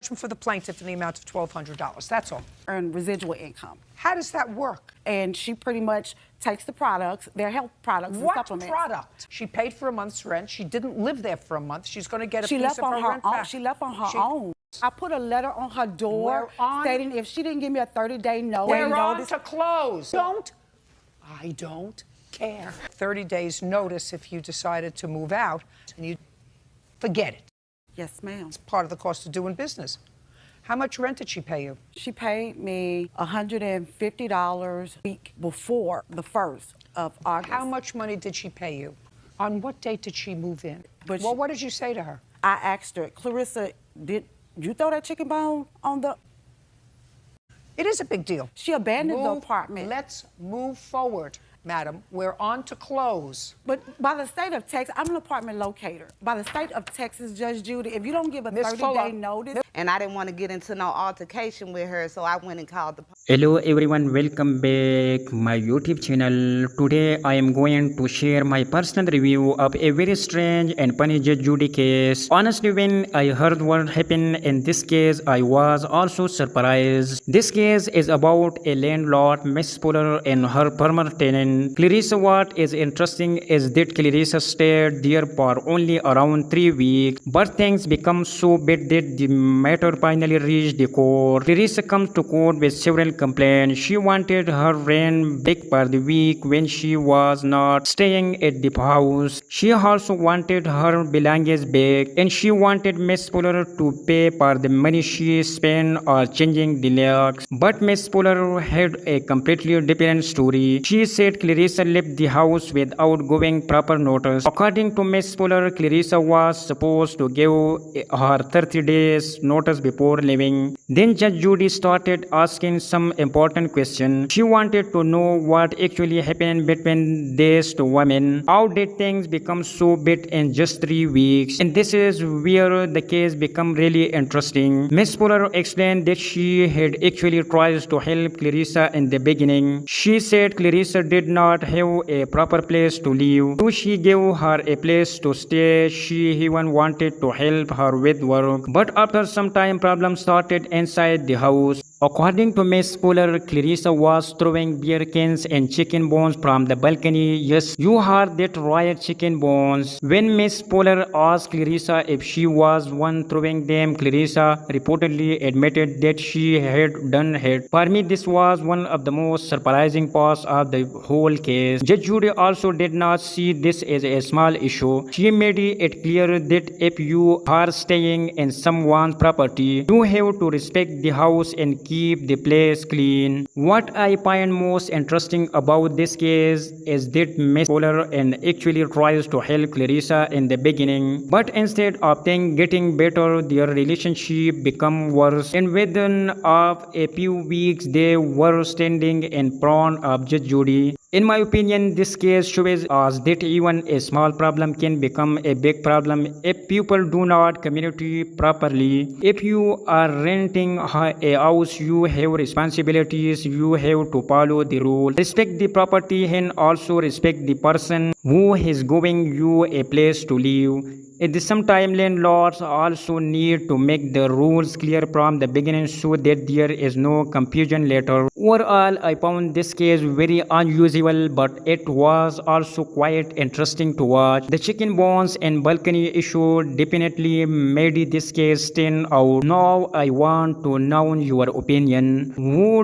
for the plaintiff in the amount of $1,200. That's all. Earn residual income. How does that work? And she pretty much takes the products, their health products and What supplements. product? She paid for a month's rent. She didn't live there for a month. She's going to get a She piece left of on her her rent own. back. She left on her own. I put a letter on her door We're on- stating if she didn't give me a 30-day notice. We're on to close. I don't care. 30 days notice if you decided to move out, and you forget it. Yes, ma'am. It's part of the cost of doing business. How much rent did she pay you? She paid me $150 a week before the 1st of August. How much money did she pay you? On what date did she move in? But Well, what did you say to her? I asked her, Clarissa, did you throw that chicken bone on the... It is a big deal. She abandoned the apartment. Let's move forward, madam. We're on to close. But by the state of Texas, I'm an apartment locator. By the state of Texas, Judge Judy, if you don't give a Miss 30-day Fuller. notice... And I didn't want to get into no altercation with her, so I went and called the police. Hello everyone, welcome back my YouTube channel. Today I am going to share my personal review of a very strange and funny Judge Judy case. Honestly, when I heard what happened in this case, I was also surprised. This case is about a landlord, Miss Fuller, and her former tenant, Clarissa. What is interesting is that Clarissa stayed there for only around 3 weeks, but things become so bad that the matter finally reached the court. Clarissa comes to court with several complaints. She wanted her rent back for the week when she was not staying at the house. She also wanted her belongings back, and she wanted Miss Fuller to pay for the money she spent on changing the locks. But Miss Fuller had a completely different story. She said Clarissa left the house without giving proper notice. According to Miss Fuller, Clarissa was supposed to give her 30 days notice before leaving. Then Judge Judy started asking some important questions. She wanted to know what actually happened between these two women. How did things become so bad in just 3 weeks? And this is where the case became really interesting. Miss Fuller explained that she had actually tried to help Clarissa in the beginning. She said Clarissa did not have a proper place to live, so she gave her a place to stay. She even wanted to help her with work. But after some time, problems started inside the house. According to Miss Fuller, Clarissa was throwing beer cans and chicken bones from the balcony. Yes, you heard that right, chicken bones. When Miss Fuller asked Clarissa if she was one throwing them, Clarissa reportedly admitted that she had done it. For me, this was one of the most surprising parts of the whole case. Judge Judy also did not see this as a small issue. She made it clear that if you are staying in someone's property, you have to respect the house and keep the place clean. What I find most interesting about this case is that Miss Fuller and actually tries to help Clarissa in the beginning, but instead of things getting better, their relationship become worse. And within of a few weeks, they were standing in front of Judge Judy. In my opinion, this case shows us that even a small problem can become a big problem if people do not communicate properly. If you are renting a house, you have responsibilities. You have to follow the rules, respect the property, and also respect the person who is giving you a place to live. At the same time, landlords also need to make the rules clear from the beginning so that there is no confusion later. Overall, I found this case very unusual, but it was also quite interesting to watch. The chicken bones and balcony issue definitely made this case stand out. Now I want to know your opinion. Would